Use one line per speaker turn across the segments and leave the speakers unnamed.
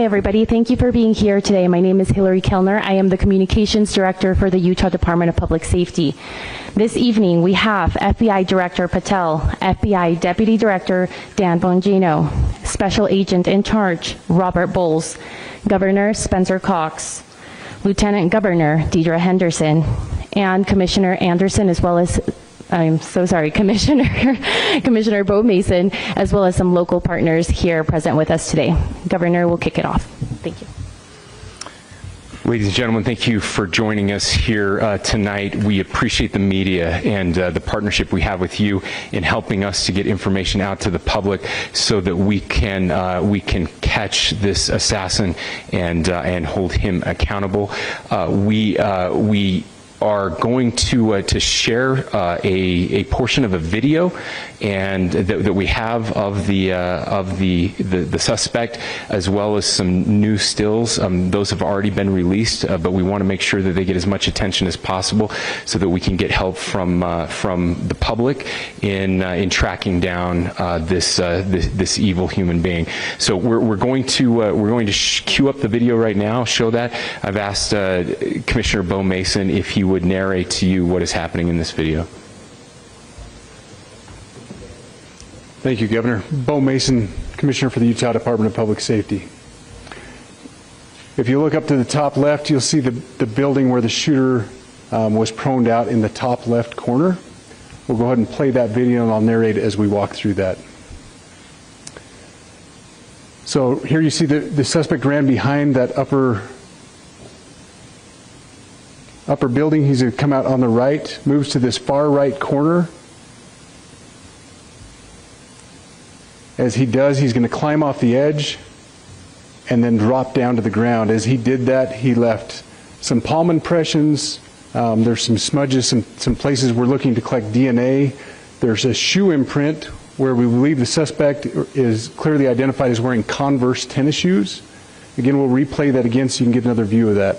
everybody. Thank you for being here today. My name is Hillary Kellner. I am the Communications Director for the Utah Department of Public Safety. This evening, we have FBI Director Patel, FBI Deputy Director Dan Bongino, Special Agent in Charge Robert Bowles, Governor Spencer Cox, Lieutenant Governor Deidre Henderson, and Commissioner Anderson, as well as Commissioner Bo Mason, as well as some local partners here present with us today. Governor will kick it off. Thank you.
Ladies and gentlemen, thank you for joining us here tonight. We appreciate the media and the partnership we have with you in helping us to get information out to the public so that we can catch this assassin and hold him accountable. We are going to share a portion of a video and that we have of the suspect, as well as some new stills. Those have already been released, but we want to make sure that they get as much attention as possible so that we can get help from the public in tracking down this evil human being. So we're going to cue up the video right now. Show that. I've asked Commissioner Bo Mason if he would narrate to you what is happening in this video.
Thank you, Governor. Bo Mason, Commissioner for the Utah Department of Public Safety. If you look up to the top left, you'll see the building where the shooter was proned out in the top left corner. We'll go ahead and play that video and I'll narrate as we walk through that. So here you see the suspect ran behind that upper building. He's going to come out on the right, moves to this far right corner. As he does, he's going to climb off the edge and then drop down to the ground. As he did that, he left some palm impressions. There's some smudges, some places we're looking to collect DNA. There's a shoe imprint where we believe the suspect is clearly identified as wearing Converse tennis shoes. Again, we'll replay that again so you can get another view of that.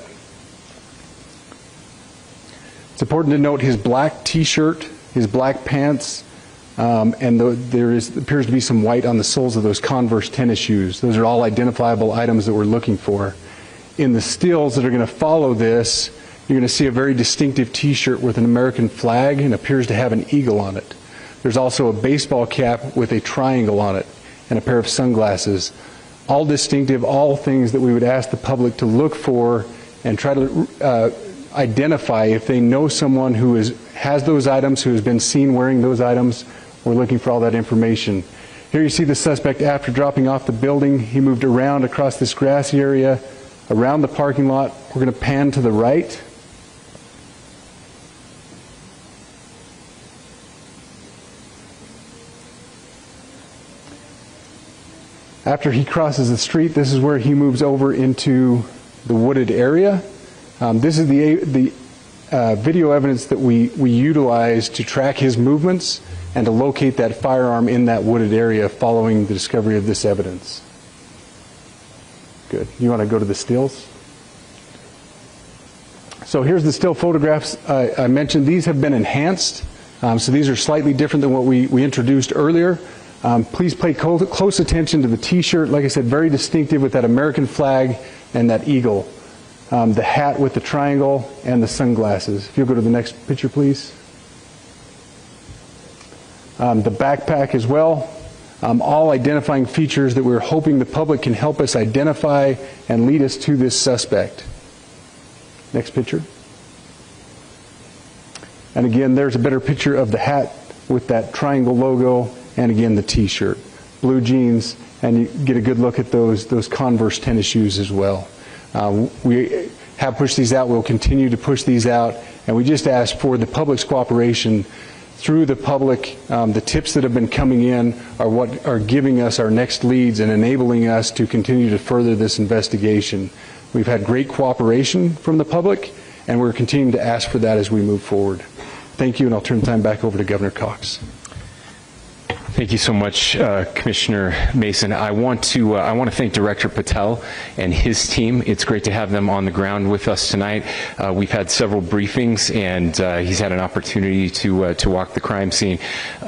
It's important to note his black t-shirt, his black pants, and there appears to be some white on the soles of those Converse tennis shoes. Those are all identifiable items that we're looking for. In the stills that are going to follow this, you're going to see a very distinctive t-shirt with an American flag and appears to have an eagle on it. There's also a baseball cap with a triangle on it and a pair of sunglasses. All distinctive, all things that we would ask the public to look for and try to identify if they know someone who has those items, who has been seen wearing those items. We're looking for all that information. Here you see the suspect after dropping off the building. He moved around across this grassy area, around the parking lot. We're going to pan to the right. After he crosses the street, this is where he moves over into the wooded area. This is the video evidence that we utilize to track his movements and to locate that firearm in that wooded area following the discovery of this evidence. Good. You want to go to the stills? So here's the still photographs I mentioned. These have been enhanced, so these are slightly different than what we introduced earlier. Please pay close attention to the t-shirt. Like I said, very distinctive with that American flag and that eagle. The hat with the triangle and the sunglasses. If you'll go to the next picture, please. The backpack as well. All identifying features that we're hoping the public can help us identify and lead us to this suspect. Next picture. And again, there's a better picture of the hat with that triangle logo, and again the t-shirt. Blue jeans, and you get a good look at those Converse tennis shoes as well. We have pushed these out. We'll continue to push these out, and we just ask for the public's cooperation through the public. The tips that have been coming in are what are giving us our next leads and enabling us to continue to further this investigation. We've had great cooperation from the public, and we're continuing to ask for that as we move forward. Thank you, and I'll turn the time back over to Governor Cox.
Thank you so much, Commissioner Mason. I want to thank Director Patel and his team. It's great to have them on the ground with us tonight. We've had several briefings, and he's had an opportunity to walk the crime scene.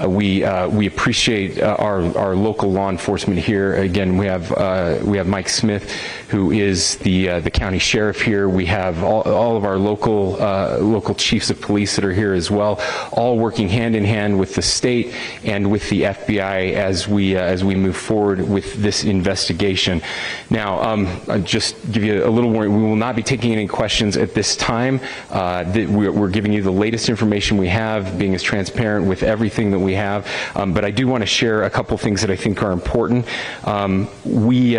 We appreciate our local law enforcement here. Again, we have Mike Smith, who is the county sheriff here. We have all of our local chiefs of police that are here as well, all working hand in hand with the state and with the FBI as we move forward with this investigation. Now, I'll just give you a little warning. We will not be taking any questions at this time. We're giving you the latest information we have, being as transparent with everything that we have. But I do want to share a couple things that I think are important. We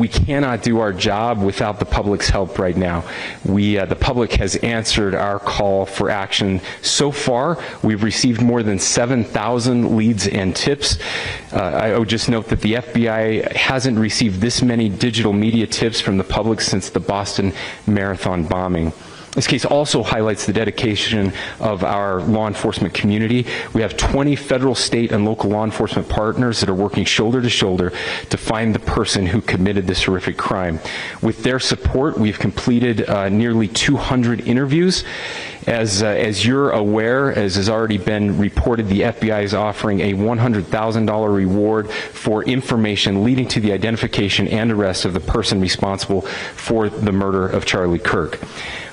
cannot do our job without the public's help right now. The public has answered our call for action. So far, we've received more than 7,000 leads and tips. I would just note that the FBI hasn't received this many digital media tips from the public since the Boston Marathon bombing. This case also highlights the dedication of our law enforcement community. We have 20 federal, state, and local law enforcement partners that are working shoulder to shoulder to find the person who committed this horrific crime. With their support, we've completed nearly 200 interviews. As you're aware, as has already been reported, the FBI is offering a $100,000 reward for information leading to the identification and arrest of the person responsible for the murder of Charlie Kirk.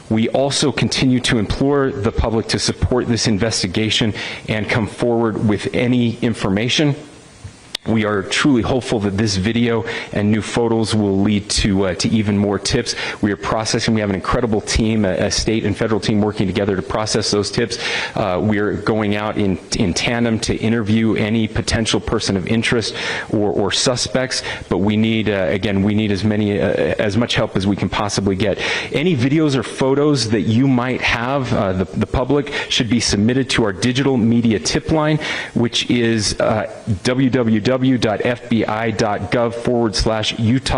We also continue to implore the public to support this investigation and come forward with any information. We are truly hopeful that this video and new photos will lead to even more tips. We are processing. We have an incredible team, a state and federal team working together to process those tips. We are going out in tandem to interview any potential person of interest or suspects. But we need, again, we need as much help as we can possibly get. Any videos or photos that you might have, the public, should be submitted to our digital media tip line, which is www.fbi.gov/Utah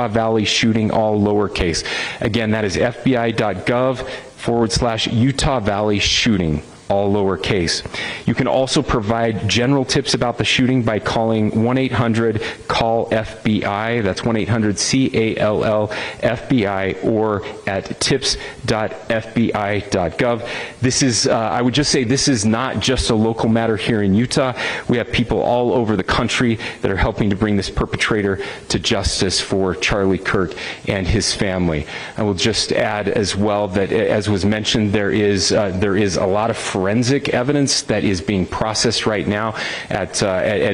Valley shooting, all lowercase. Again, that is fbi.gov/Utah Valley shooting, all lowercase. You can also provide general tips about the shooting by calling 1-800-CALL-FBI. That's 1-800-CALL-FBI, or at tips.fbi.gov. This is, I would just say, this is not just a local matter here in Utah. We have people all over the country that are helping to bring this perpetrator to justice for Charlie Kirk and his family. I will just add as well that, as was mentioned, there is a lot of forensic evidence that is being processed right now at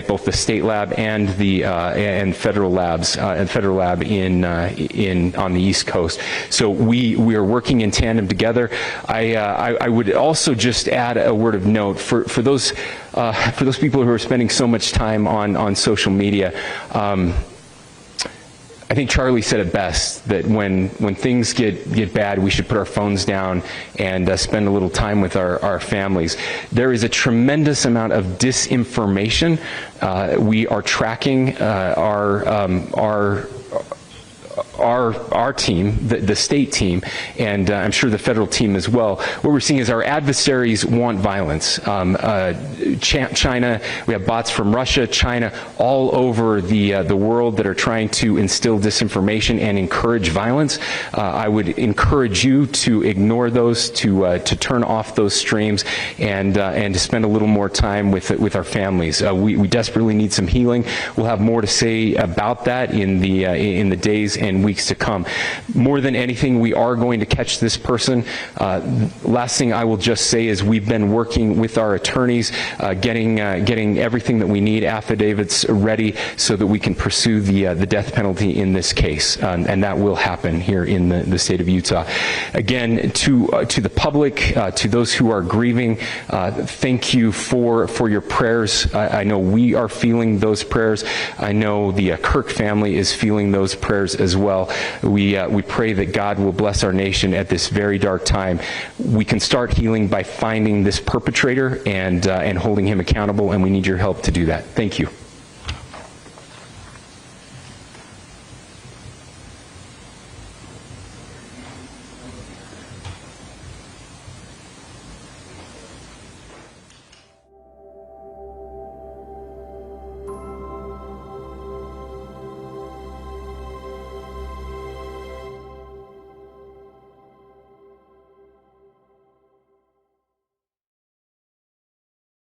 both the state lab and the and federal labs and federal lab on the East Coast. So we are working in tandem together. I would also just add a word of note for those people who are spending so much time on social media. I think Charlie said it best, that when things get bad, we should put our phones down and spend a little time with our families. There is a tremendous amount of disinformation. We are tracking our team, the state team, and I'm sure the federal team as well. What we're seeing is our adversaries want violence. China, we have bots from Russia, China, all over the world that are trying to instill disinformation and encourage violence. I would encourage you to ignore those, to turn off those streams, and to spend a little more time with our families. We desperately need some healing. We'll have more to say about that in the days and weeks to come. More than anything, we are going to catch this person. Last thing I will just say is we've been working with our attorneys, getting everything that we need, affidavits ready, so that we can pursue the death penalty in this case, and that will happen here in the state of Utah. Again, to the public, to those who are grieving, thank you for your prayers. I know we are feeling those prayers. I know the Kirk family is feeling those prayers as well. We pray that God will bless our nation at this very dark time. We can start healing by finding this perpetrator and holding him accountable, and we need your help to do that. Thank you.